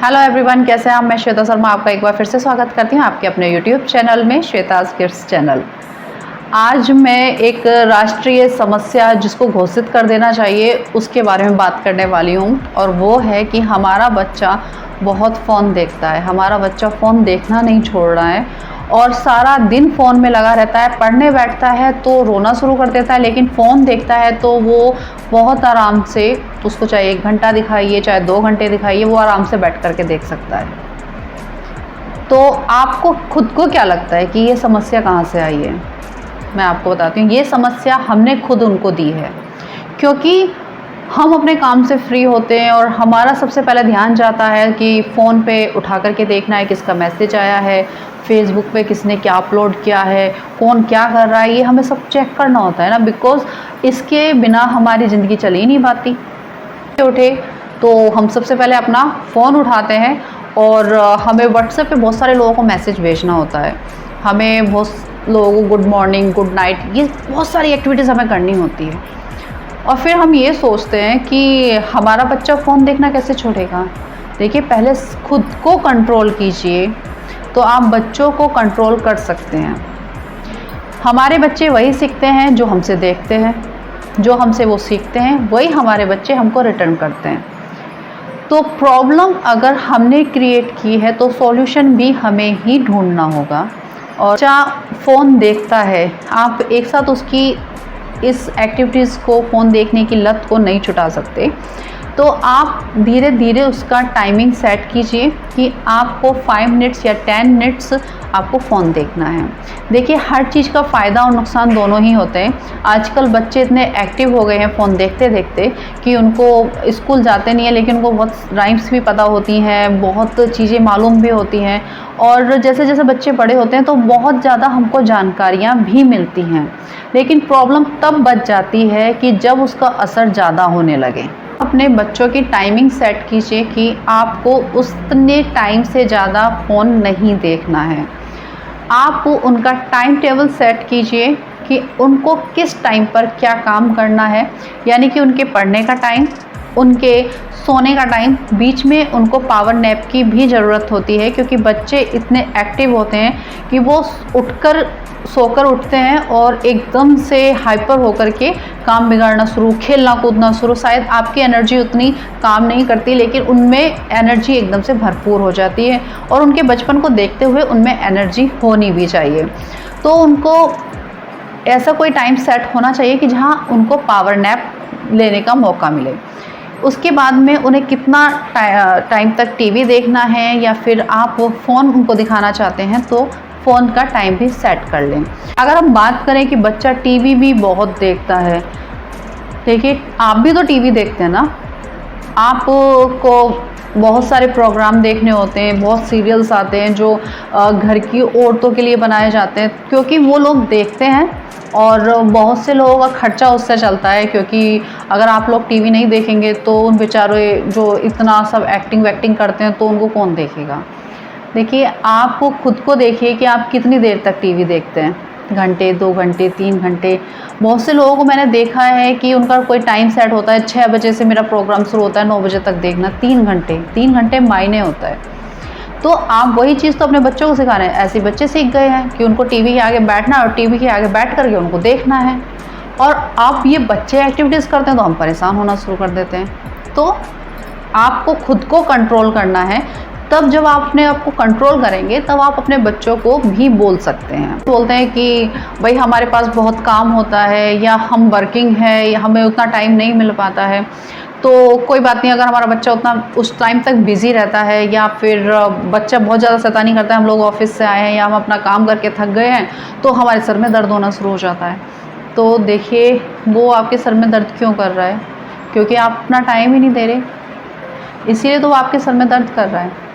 Hello everyone, कैसे हैं आप? मैं श्वेता शर्मा आपका एक बार फिर से स्वागत करती हूं आपके अपने यूट्यूब चैनल में, श्वेताज किड्स चैनल। आज मैं एक राष्ट्रीय समस्या जिसको घोषित कर देना चाहिए उसके बारे में बात करने वाली हूं, और वो है कि हमारा बच्चा बहुत फ़ोन देखता है। हमारा बच्चा फ़ोन देखना नहीं छोड़ रहा है और सारा दिन फ़ोन में लगा रहता है। पढ़ने बैठता है तो रोना शुरू कर देता है, लेकिन फ़ोन देखता है तो वो बहुत आराम से, उसको चाहे 1 घंटा दिखाइए चाहे 2 घंटे दिखाइए, वो आराम से बैठ करके देख सकता है। तो आपको खुद को क्या लगता है कि ये समस्या कहाँ से आई है? मैं आपको बताती हूँ, ये समस्या हमने खुद उनको दी है, क्योंकि हम अपने काम से फ्री होते हैं और हमारा सबसे पहले ध्यान जाता है कि फ़ोन पे उठा करके देखना है किसका मैसेज आया है, फेसबुक पे किसने क्या अपलोड किया है, कौन क्या कर रहा है, ये हमें सब चेक करना होता है ना, बिकॉज़ इसके बिना हमारी ज़िंदगी चल ही नहीं पाती। उठे तो हम सबसे पहले अपना फ़ोन उठाते हैं और हमें व्हाट्सएप पे बहुत सारे लोगों को मैसेज भेजना होता है। हमें बहुत लोगों को गुड मॉर्निंग, गुड नाइट, ये बहुत सारी एक्टिविटीज़ हमें करनी होती है। और फिर हम ये सोचते हैं कि हमारा बच्चा फ़ोन देखना कैसे छोड़ेगा। देखिए, पहले खुद को कंट्रोल कीजिए तो आप बच्चों को कंट्रोल कर सकते हैं। हमारे बच्चे वही सीखते हैं जो हमसे देखते हैं, जो हमसे वो सीखते हैं वही हमारे बच्चे हमको रिटर्न करते हैं। तो प्रॉब्लम अगर हमने क्रिएट की है तो सॉल्यूशन भी हमें ही ढूंढना होगा। और बच्चा फ़ोन देखता है, आप एक साथ उसकी इस एक्टिविटीज़ को, फ़ोन देखने की लत को नहीं छुटा सकते, तो आप धीरे धीरे उसका टाइमिंग सेट कीजिए कि आपको 5 मिनट्स या 10 मिनट्स आपको फ़ोन देखना है। देखिए, हर चीज़ का फ़ायदा और नुकसान दोनों ही होते हैं। आजकल बच्चे इतने एक्टिव हो गए हैं फ़ोन देखते देखते कि उनको स्कूल जाते नहीं है, लेकिन उनको बहुत राइम्स भी पता होती हैं, बहुत चीज़ें मालूम भी होती हैं, और जैसे जैसे बच्चे बड़े होते हैं तो बहुत ज़्यादा हमको जानकारियाँ भी मिलती हैं। लेकिन प्रॉब्लम तब बच जाती है कि जब उसका असर ज़्यादा होने लगे। अपने बच्चों की टाइमिंग सेट कीजिए कि आपको उतने टाइम से ज़्यादा फ़ोन नहीं देखना है। आप उनका टाइम टेबल सेट कीजिए कि उनको किस टाइम पर क्या काम करना है, यानी कि उनके पढ़ने का टाइम, उनके सोने का टाइम। बीच में उनको पावर नैप की भी ज़रूरत होती है, क्योंकि बच्चे इतने एक्टिव होते हैं कि वो उठकर सोकर उठते हैं और एकदम से हाइपर होकर के काम बिगाड़ना शुरू, खेलना कूदना शुरू। शायद आपकी एनर्जी उतनी काम नहीं करती, लेकिन उनमें एनर्जी एकदम से भरपूर हो जाती है, और उनके बचपन को देखते हुए उनमें एनर्जी होनी भी चाहिए। तो उनको ऐसा कोई टाइम सेट होना चाहिए कि जहाँ उनको पावर नैप लेने का मौका मिले। उसके बाद में उन्हें कितना टाइम तक टीवी देखना है, या फिर आप फ़ोन उनको दिखाना चाहते हैं तो फ़ोन का टाइम भी सेट कर लें। अगर हम बात करें कि बच्चा टीवी भी बहुत देखता है, देखिए आप भी तो टीवी देखते हैं ना, आपको बहुत सारे प्रोग्राम देखने होते हैं, बहुत सीरियल्स आते हैं जो घर की औरतों के लिए बनाए जाते हैं, क्योंकि वो लोग देखते हैं और बहुत से लोगों का खर्चा उससे चलता है। क्योंकि अगर आप लोग टीवी नहीं देखेंगे तो उन बेचारे जो इतना सब एक्टिंग वैक्टिंग करते हैं तो उनको कौन देखेगा। देखिए, आप खुद को देखिए कि आप कितनी देर तक टीवी देखते हैं, घंटे, 2 घंटे, 3 घंटे। बहुत से लोगों को मैंने देखा है कि उनका कोई टाइम सेट होता है, 6 बजे से मेरा प्रोग्राम शुरू होता है, 9 बजे तक देखना। 3 घंटे मायने होता है। तो आप वही चीज़ तो अपने बच्चों को सिखा रहे हैं। ऐसे बच्चे सीख गए हैं कि उनको टीवी के आगे बैठना है और टीवी के आगे बैठ करके उनको देखना है, और आप ये बच्चे एक्टिविटीज़ करते हैं तो हम परेशान होना शुरू कर देते हैं। तो आपको खुद को कंट्रोल करना है। तब जब आप अपने आप को कंट्रोल करेंगे तब आप अपने बच्चों को भी बोल सकते हैं। बोलते हैं कि भाई हमारे पास बहुत काम होता है, या हम वर्किंग है, या हमें उतना टाइम नहीं मिल पाता है। तो कोई बात नहीं, अगर हमारा बच्चा उतना उस टाइम तक बिज़ी रहता है, या फिर बच्चा बहुत ज़्यादा शैतानी करता है, हम लोग ऑफिस से आए हैं या हम अपना काम करके थक गए हैं, तो हमारे सर में दर्द होना शुरू हो जाता है। तो देखिए, वो आपके सर में दर्द क्यों कर रहा है? क्योंकि आप अपना टाइम ही नहीं दे रहे, इसीलिए तो वो आपके सर में दर्द कर रहा है।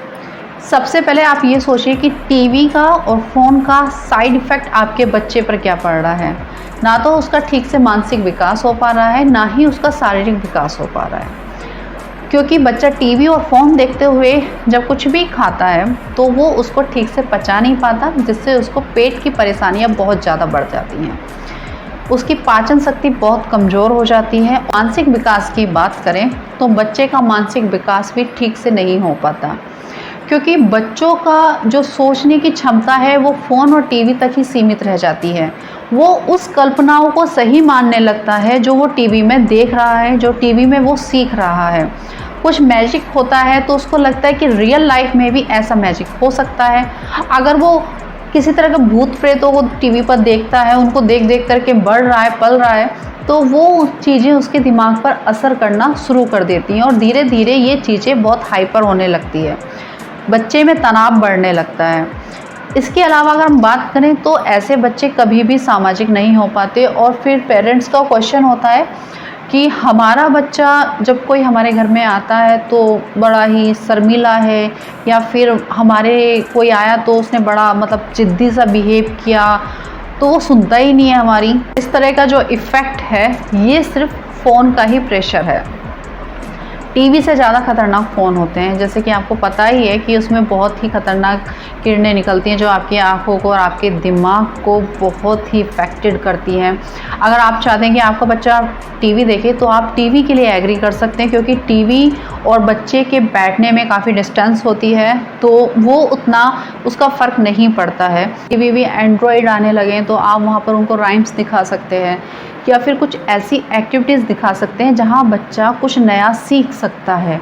सबसे पहले आप ये सोचिए कि टीवी का और फ़ोन का साइड इफ़ेक्ट आपके बच्चे पर क्या पड़ रहा है। ना तो उसका ठीक से मानसिक विकास हो पा रहा है, ना ही उसका शारीरिक विकास हो पा रहा है। क्योंकि बच्चा टीवी और फ़ोन देखते हुए जब कुछ भी खाता है तो वो उसको ठीक से पचा नहीं पाता, जिससे उसको पेट की परेशानियां बहुत ज़्यादा बढ़ जाती हैं। उसकी पाचन शक्ति बहुत कमज़ोर हो जाती है। मानसिक विकास की बात करें तो बच्चे का मानसिक विकास भी ठीक से नहीं हो पाता, क्योंकि बच्चों का जो सोचने की क्षमता है वो फ़ोन और टीवी तक ही सीमित रह जाती है। वो उस कल्पनाओं को सही मानने लगता है जो वो टीवी में देख रहा है, जो टीवी में वो सीख रहा है। कुछ मैजिक होता है तो उसको लगता है कि रियल लाइफ में भी ऐसा मैजिक हो सकता है। अगर वो किसी तरह के भूत प्रेतों को टीवी पर देखता है, उनको देख देख करके बढ़ रहा है, पल रहा है, तो वो चीज़ें उसके दिमाग पर असर करना शुरू कर देती हैं और धीरे धीरे ये चीज़ें बहुत हाइपर होने लगती है। बच्चे में तनाव बढ़ने लगता है। इसके अलावा अगर हम बात करें तो ऐसे बच्चे कभी भी सामाजिक नहीं हो पाते और फिर पेरेंट्स का क्वेश्चन होता है कि हमारा बच्चा जब कोई हमारे घर में आता है तो बड़ा ही शर्मीला है, या फिर हमारे कोई आया तो उसने बड़ा मतलब ज़िद्दी सा बिहेव किया, तो वो सुनता ही नहीं है हमारी। इस तरह का जो इफ़ेक्ट है ये सिर्फ फ़ोन का ही प्रेशर है। टीवी से ज़्यादा खतरनाक फ़ोन होते हैं, जैसे कि आपको पता ही है कि उसमें बहुत ही खतरनाक किरणें निकलती हैं जो आपकी आँखों को और आपके दिमाग को बहुत ही इफ़ेक्टेड करती हैं। अगर आप चाहते हैं कि आपका बच्चा टीवी देखे तो आप टीवी के लिए एग्री कर सकते हैं, क्योंकि टीवी और बच्चे के बैठने में काफ़ी डिस्टेंस होती है तो वो उतना उसका फ़र्क नहीं पड़ता है। टीवी भी एंड्रॉयड आने लगे हैं तो आप वहाँ पर उनको राइम्स दिखा सकते हैं या फिर कुछ ऐसी एक्टिविटीज़ दिखा सकते हैं जहाँ बच्चा कुछ नया सीख सकता है।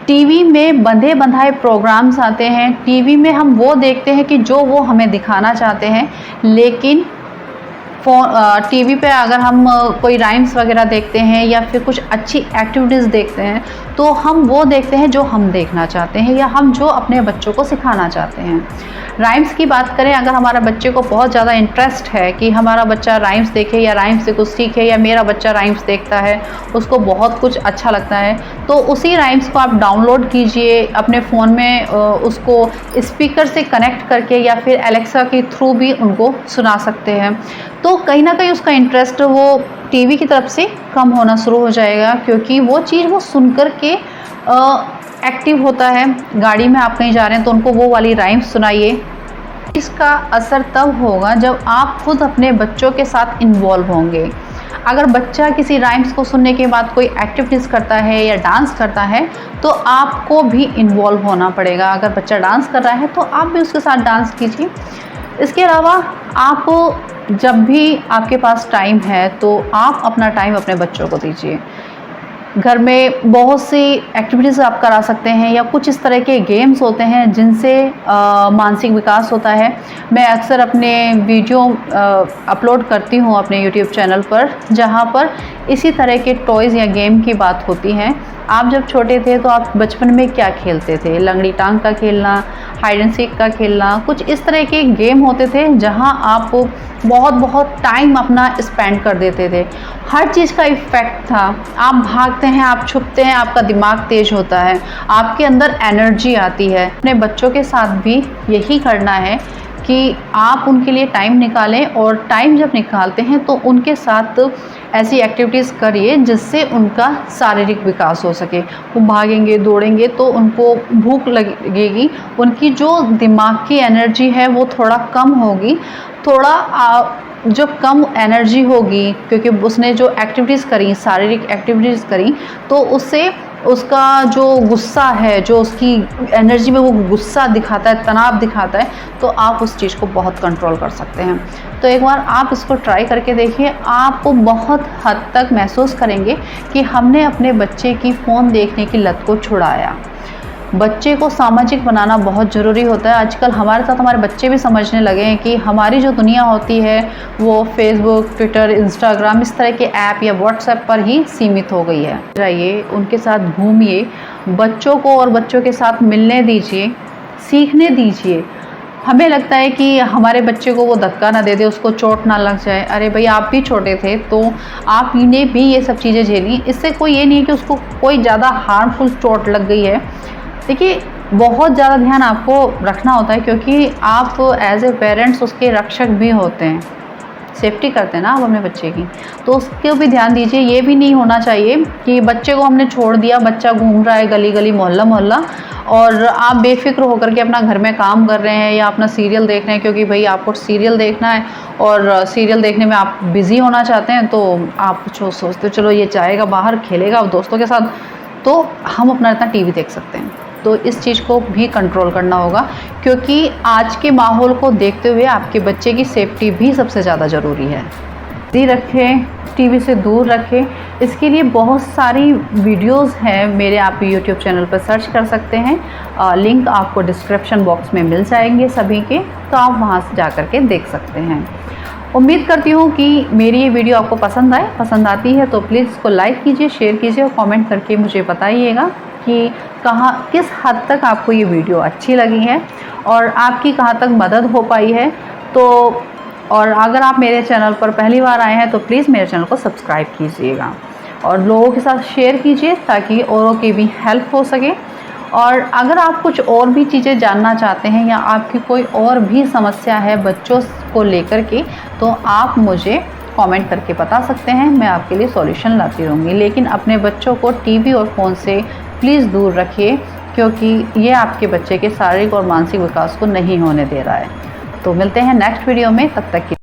टीवी में बंधे बंधाए प्रोग्राम्स आते हैं, टीवी में हम वो देखते हैं कि जो वो हमें दिखाना चाहते हैं, लेकिन टीवी पे अगर हम कोई राइम्स वगैरह देखते हैं या फिर कुछ अच्छी एक्टिविटीज़ देखते हैं तो हम वो देखते हैं जो हम देखना चाहते हैं या हम जो अपने बच्चों को सिखाना चाहते हैं। राइम्स की बात करें, अगर हमारा बच्चे को बहुत ज़्यादा इंटरेस्ट है कि हमारा बच्चा राइम्स देखे या राइम्स से कुछ सीखे, या मेरा बच्चा राइम्स देखता है, उसको बहुत कुछ अच्छा लगता है, तो उसी राइम्स को आप डाउनलोड कीजिए अपने फ़ोन में, उसको स्पीकर से कनेक्ट करके या फिर एलेक्सा के थ्रू भी उनको सुना सकते हैं। तो कहीं ना कहीं उसका इंटरेस्ट वो टीवी की तरफ से कम होना शुरू हो जाएगा, क्योंकि वो चीज़ वो सुन कर के एक्टिव होता है। गाड़ी में आप कहीं जा रहे हैं तो उनको वो वाली राइम्स सुनाइए। इसका असर तब होगा जब आप खुद अपने बच्चों के साथ इन्वॉल्व होंगे। अगर बच्चा किसी राइम्स को सुनने के बाद कोई एक्टिविटीज़ करता है या डांस करता है तो आपको भी इन्वॉल्व होना पड़ेगा। अगर बच्चा डांस कर रहा है तो आप भी उसके साथ डांस कीजिए। इसके अलावा आप जब भी आपके पास टाइम है तो आप अपना टाइम अपने बच्चों को दीजिए। घर में बहुत सी एक्टिविटीज़ आप करा सकते हैं या कुछ इस तरह के गेम्स होते हैं जिनसे मानसिक विकास होता है। मैं अक्सर अपने वीडियो अपलोड करती हूँ अपने यूट्यूब चैनल पर, जहाँ पर इसी तरह के टॉयज़ या गेम की बात होती है। आप जब छोटे थे तो आप बचपन में क्या खेलते थे? लंगड़ी टांग का खेलना, हाइड एंड सीक का खेलना, कुछ इस तरह के गेम होते थे जहां आप बहुत टाइम अपना स्पेंड कर देते थे। हर चीज़ का इफ़ेक्ट था। आप भागते हैं, आप छुपते हैं, आपका दिमाग तेज होता है, आपके अंदर एनर्जी आती है। अपने बच्चों के साथ भी यही करना है कि आप उनके लिए टाइम निकालें, और टाइम जब निकालते हैं तो उनके साथ ऐसी एक्टिविटीज़ करिए जिससे उनका शारीरिक विकास हो सके। वो भागेंगे, दौड़ेंगे तो उनको भूख लगेगी, उनकी जो दिमाग की एनर्जी है वो थोड़ा कम होगी। जो कम एनर्जी होगी क्योंकि उसने जो एक्टिविटीज़ करी, शारीरिक एक्टिविटीज़ करी, तो उससे उसका जो गुस्सा है, जो उसकी एनर्जी में वो गुस्सा दिखाता है, तनाव दिखाता है, तो आप उस चीज़ को बहुत कंट्रोल कर सकते हैं। तो एक बार आप इसको ट्राई करके देखिए, आप बहुत हद तक महसूस करेंगे कि हमने अपने बच्चे की फ़ोन देखने की लत को छुड़ाया। बच्चे को सामाजिक बनाना बहुत ज़रूरी होता है। आजकल हमारे साथ हमारे बच्चे भी समझने लगे हैं कि हमारी जो दुनिया होती है वो फेसबुक, ट्विटर, इंस्टाग्राम, इस तरह के ऐप या व्हाट्सएप पर ही सीमित हो गई है। जाइए, उनके साथ घूमिए, बच्चों को और बच्चों के साथ मिलने दीजिए, सीखने दीजिए। हमें लगता है कि हमारे बच्चे को वो धक्का ना दे दे, उसको चोट ना लग जाए। अरे भाई, आप भी छोटे थे तो आपने भी ये सब चीज़ें झेली। इससे कोई ये नहीं है कि उसको कोई ज़्यादा हार्मफुल चोट लग गई है। देखिए, बहुत ज़्यादा ध्यान आपको रखना होता है क्योंकि आप एज ए पेरेंट्स उसके रक्षक भी होते हैं। सेफ्टी करते हैं ना आप अपने बच्चे की, तो उसको भी ध्यान दीजिए। ये भी नहीं होना चाहिए कि बच्चे को हमने छोड़ दिया, बच्चा घूम रहा है गली गली मोहल्ला मोहल्ला, और आप बेफिक्र होकर के अपना घर में काम कर रहे हैं या अपना सीरियल देख रहे हैं, क्योंकि भाई आपको सीरियल देखना है और सीरियल देखने में आप बिज़ी होना चाहते हैं, तो आप जो सोचते हो चलो ये जाएगा बाहर खेलेगा दोस्तों के साथ, तो हम अपना इतना टीवी देख सकते हैं। तो इस चीज़ को भी कंट्रोल करना होगा, क्योंकि आज के माहौल को देखते हुए आपके बच्चे की सेफ्टी भी सबसे ज़्यादा ज़रूरी है। दी रखें, टीवी से दूर रखें। इसके लिए बहुत सारी वीडियोस हैं मेरे, आप यूट्यूब चैनल पर सर्च कर सकते हैं, लिंक आपको डिस्क्रिप्शन बॉक्स में मिल जाएंगे सभी के, तो आप वहां से जा कर के देख सकते हैं। उम्मीद करती हूँ कि मेरी ये वीडियो आपको पसंद आती है तो प्लीज़ इसको लाइक कीजिए, शेयर कीजिए और कमेंट करके मुझे बताइएगा कि किस हद तक आपको ये वीडियो अच्छी लगी है और आपकी कहाँ तक मदद हो पाई है। तो और अगर आप मेरे चैनल पर पहली बार आए हैं तो प्लीज़ मेरे चैनल को सब्सक्राइब कीजिएगा और लोगों के साथ शेयर कीजिए ताकि औरों की भी हेल्प हो सके। और अगर आप कुछ और भी चीज़ें जानना चाहते हैं या आपकी कोई और भी समस्या है बच्चों को लेकर के, तो आप मुझे कमेंट करके बता सकते हैं, मैं आपके लिए सॉल्यूशन लाती रहूँगी। लेकिन अपने बच्चों को टीवी और फ़ोन से प्लीज़ दूर रखिए, क्योंकि ये आपके बच्चे के शारीरिक और मानसिक विकास को नहीं होने दे रहा है। तो मिलते हैं नेक्स्ट वीडियो में, तब तक के